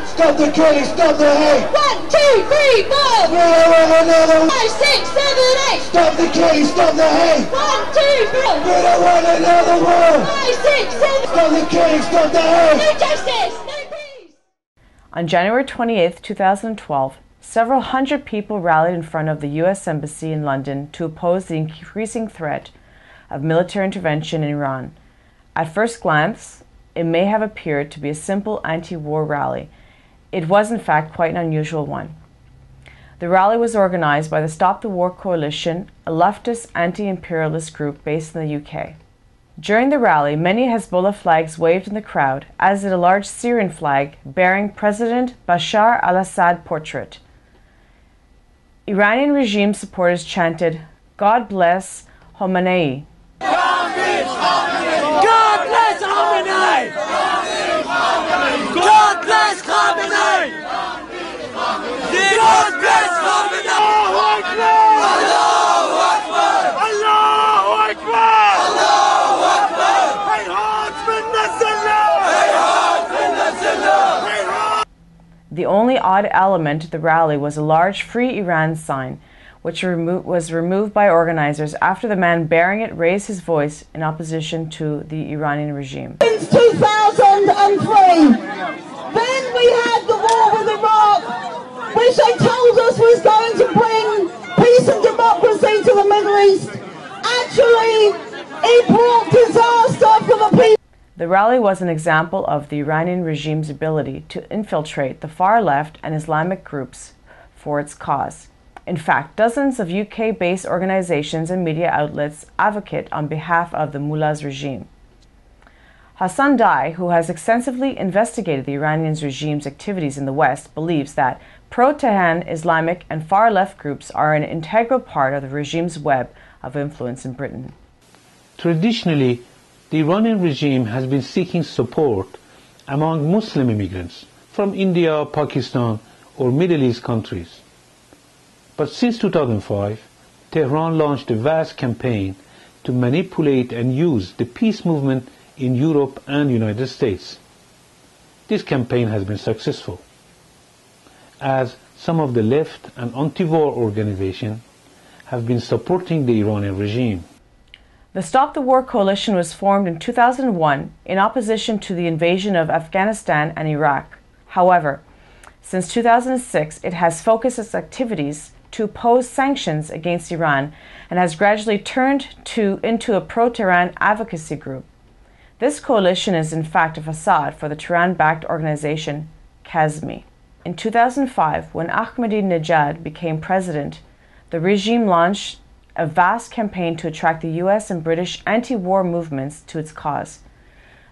hate! Stop the killing, stop the hate! 1, 2, 3, 4! We don't want another one! 5, 6, 7, 8! Stop the killing, stop the hate! 1, 2, 3! We don't want another war! 5, 6, 7! Stop the killing, stop the hate! No justice! No peace! On January 28, 2012, several hundred people rallied in front of the U.S. Embassy in London to oppose the increasing threat of military intervention in Iran. At first glance, it may have appeared to be a simple anti-war rally. It was in fact quite an unusual one. The rally was organized by the Stop the War Coalition, a leftist anti-imperialist group based in the UK. During the rally, many Hezbollah flags waved in the crowd, as did a large Syrian flag bearing President Bashar al-Assad portrait. Iranian regime supporters chanted, "God bless Khomeini." God bless Khomeini! God bless Khomeini! God bless Khomeini! Allahu Akbar! Allahu Akbar! Allahu Akbar! Hayhat min Nasrallah! Hayhat min Nasrallah! The only odd element of the rally was a large Free Iran sign, which was removed by organizers after the man bearing it raised his voice in opposition to the Iranian regime. Since 2003, then we had the war with Iraq, which they told us was going to bring peace and democracy to the Middle East. Actually, it brought disaster for the people. The rally was an example of the Iranian regime's ability to infiltrate the far left and Islamic groups for its cause. In fact, dozens of UK-based organizations and media outlets advocate on behalf of the mullah's regime. Hassan Dai, who has extensively investigated the Iranian regime's activities in the West, believes that pro-Tehran Islamic and far-left groups are an integral part of the regime's web of influence in Britain. Traditionally, the Iranian regime has been seeking support among Muslim immigrants from India, Pakistan, or Middle East countries. But since 2005, Tehran launched a vast campaign to manipulate and use the peace movement in Europe and the United States. This campaign has been successful, as some of the left and anti-war organizations have been supporting the Iranian regime. The Stop the War Coalition was formed in 2001 in opposition to the invasion of Afghanistan and Iraq. However, since 2006, it has focused its activities to oppose sanctions against Iran and has gradually turned into a pro-Tehran advocacy group. This coalition is in fact a facade for the Tehran-backed organization Kazmi. In 2005, when Ahmadinejad became president, the regime launched a vast campaign to attract the US and British anti-war movements to its cause.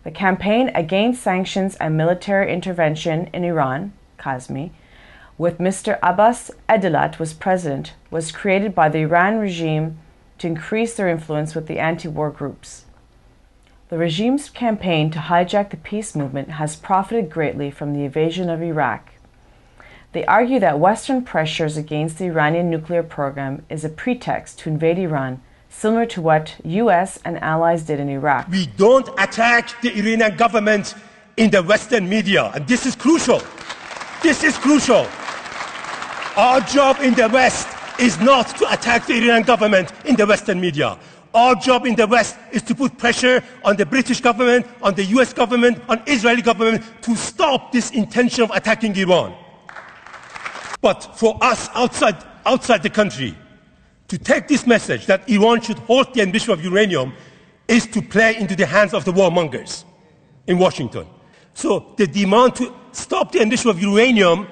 The campaign against sanctions and military intervention in Iran, Kazmi, with Mr. Abbas Edilat was president, was created by the Iran regime to increase their influence with the anti-war groups. The regime's campaign to hijack the peace movement has profited greatly from the invasion of Iraq. They argue that Western pressures against the Iranian nuclear program is a pretext to invade Iran, similar to what US and allies did in Iraq. We don't attack the Iranian government in the Western media, and this is crucial. This is crucial. Our job in the West is not to attack the Iranian government in the Western media. Our job in the West is to put pressure on the British government, on the US government, on Israeli government to stop this intention of attacking Iran. But for us outside the country to take this message that Iran should halt the enrichment of uranium is to play into the hands of the warmongers in Washington. So the demand to stop the enrichment of uranium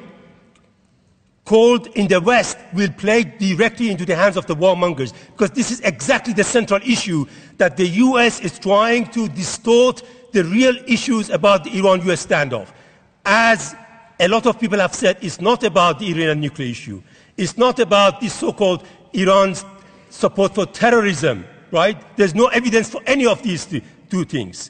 called in the West will play directly into the hands of the warmongers, because this is exactly the central issue that the US is trying to distort the real issues about the Iran-US standoff. As a lot of people have said, it's not about the Iranian nuclear issue. It's not about this so-called Iran's support for terrorism, right? There's no evidence for any of these two things.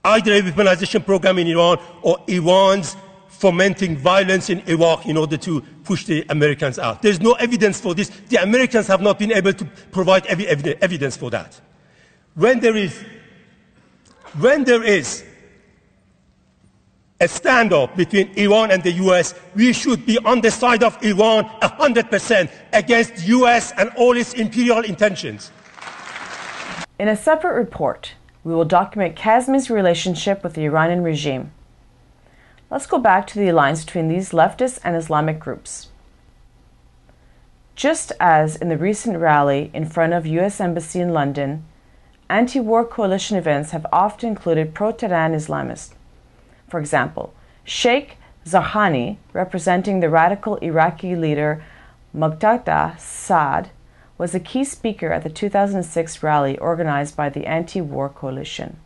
Either a weaponization program in Iran or Iran's fomenting violence in Iraq in order to push the Americans out. There's no evidence for this. The Americans have not been able to provide evidence for that. When there is a standoff between Iran and the US, we should be on the side of Iran 100% against US and all its imperial intentions. In a separate report, we will document Kazmi's relationship with the Iranian regime. Let's go back to the alliance between these leftist and Islamic groups. Just as in the recent rally in front of US Embassy in London, anti-war coalition events have often included pro-Tehran Islamists. For example, Sheikh Zarhani, representing the radical Iraqi leader Muqtada Saad, was a key speaker at the 2006 rally organized by the anti-war coalition.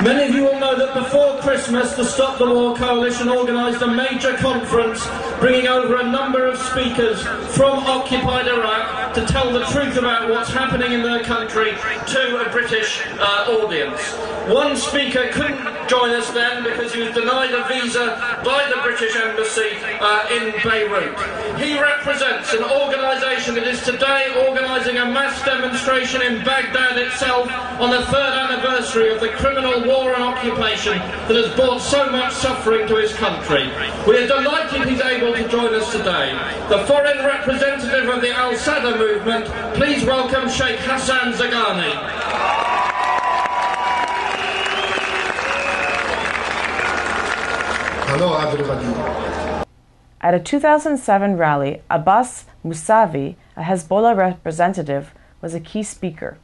Many of you will know that before Christmas, the Stop the War Coalition organised a major conference bringing over a number of speakers from occupied Iraq to tell the truth about what's happening in their country to a British audience. One speaker couldn't join us then because he was denied a visa by the British Embassy in Beirut. He represents an organisation that is today organising a mass demonstration in Baghdad itself on the 3rd anniversary of the criminal war and occupation that has brought so much suffering to his country. We are delighted he's able to join us today. The foreign representative of the Al-Sadr movement, please welcome Sheikh Hassan Zagani. Hello everybody. At a 2007 rally, Abbas Musavi, a Hezbollah representative, was a key speaker.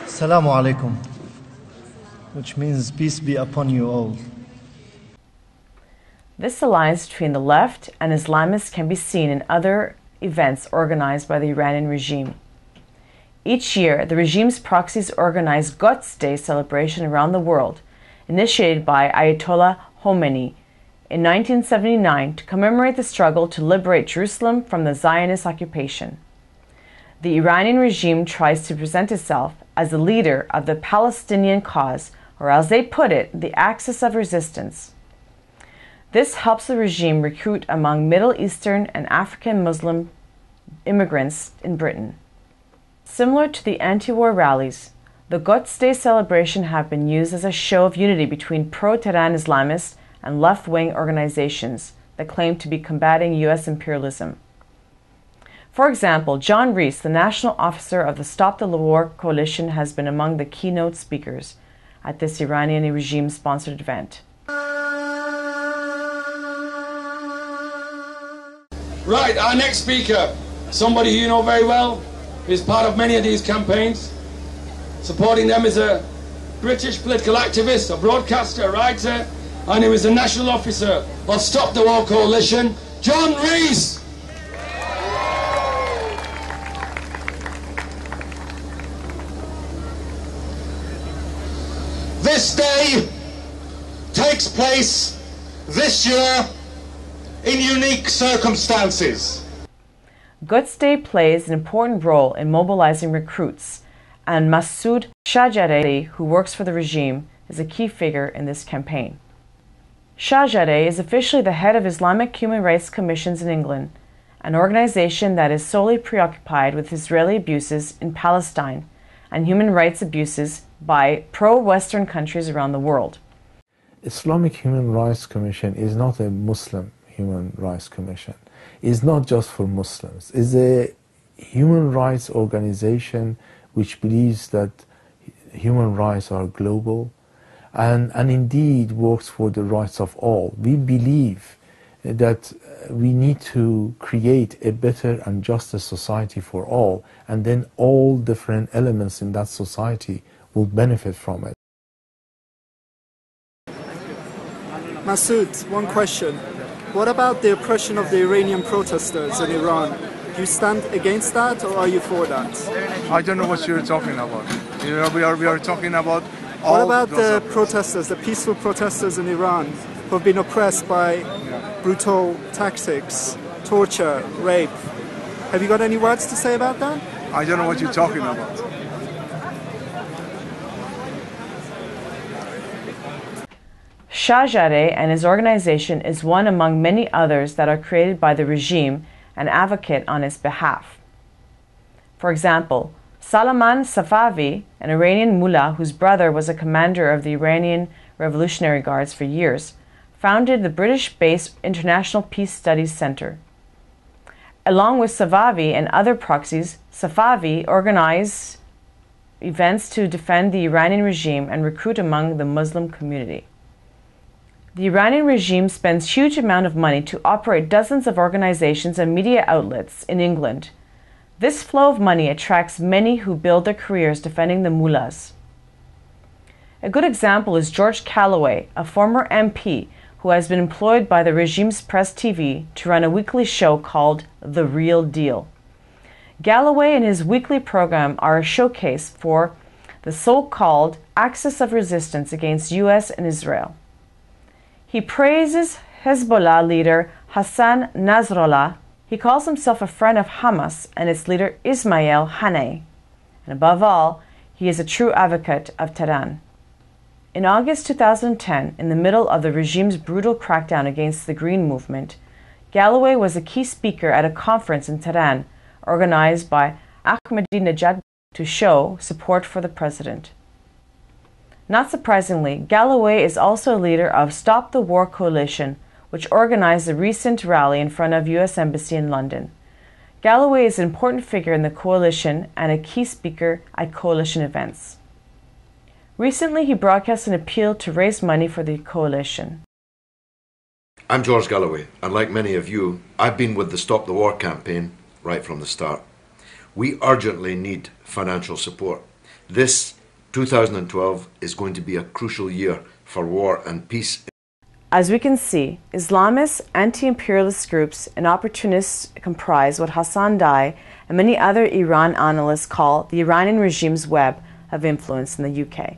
Assalamu alaikum, which means peace be upon you all. This alliance between the left and Islamists can be seen in other events organized by the Iranian regime. Each year, the regime's proxies organize Quds Day celebration around the world, initiated by Ayatollah Khomeini in 1979 to commemorate the struggle to liberate Jerusalem from the Zionist occupation. The Iranian regime tries to present itself as the leader of the Palestinian cause, or as they put it, the axis of resistance. This helps the regime recruit among Middle Eastern and African Muslim immigrants in Britain. Similar to the anti-war rallies, the Quds Day celebration have been used as a show of unity between pro-Tehran Islamists and left-wing organizations that claim to be combating U.S. imperialism. For example, John Rees, the national officer of the Stop the War Coalition, has been among the keynote speakers at this Iranian regime-sponsored event. Right, our next speaker, somebody who you know very well, is part of many of these campaigns. Supporting them is a British political activist, a broadcaster, a writer, and he was a national officer of Stop the War Coalition, John Rees. This day takes place this year in unique circumstances. Quds Day plays an important role in mobilizing recruits, and Masoud Shahjareh, who works for the regime, is a key figure in this campaign. Shahjareh is officially the head of Islamic Human Rights Commissions in England, an organization that is solely preoccupied with Israeli abuses in Palestine and human rights abuses by pro-Western countries around the world. Islamic Human Rights Commission is not a Muslim Human Rights Commission. It's not just for Muslims. It's a human rights organization which believes that human rights are global and indeed works for the rights of all. We believe that we need to create a better and juster society for all, and then all different elements in that society will benefit from it. Masoud, one question. What about the oppression of the Iranian protesters in Iran? Do you stand against that, or are you for that? I don't know what you're talking about. You know, we are talking about all. What about the protesters, the peaceful protesters in Iran who have been oppressed by brutal tactics, torture, rape? Have you got any words to say about that? I don't know what you're talking about. Shahjareh and his organization is one among many others that are created by the regime and advocate on its behalf. For example, Salman Safavi, an Iranian mullah whose brother was a commander of the Iranian Revolutionary Guards for years, founded the British-based International Peace Studies Center. Along with Safavi and other proxies, Safavi organized events to defend the Iranian regime and recruit among the Muslim community. The Iranian regime spends huge amount of money to operate dozens of organizations and media outlets in England. This flow of money attracts many who build their careers defending the mullahs. A good example is George Galloway, a former MP who has been employed by the regime's Press TV to run a weekly show called The Real Deal. Galloway and his weekly program are a showcase for the so-called axis of resistance against US and Israel. He praises Hezbollah leader Hassan Nasrallah. He calls himself a friend of Hamas and its leader Ismail Haniyeh. And above all, he is a true advocate of Tehran. In August 2010, in the middle of the regime's brutal crackdown against the Green Movement, Galloway was a key speaker at a conference in Tehran organized by Ahmadinejad to show support for the president. Not surprisingly, Galloway is also a leader of Stop the War Coalition, which organized a recent rally in front of U.S. Embassy in London. Galloway is an important figure in the coalition and a key speaker at coalition events. Recently, he broadcast an appeal to raise money for the coalition. I'm George Galloway, and like many of you, I've been with the Stop the War campaign right from the start. We urgently need financial support. This 2012 is going to be a crucial year for war and peace. As we can see, Islamists, anti-imperialist groups, and opportunists comprise what Hassan Dai and many other Iran analysts call the Iranian regime's web of influence in the UK.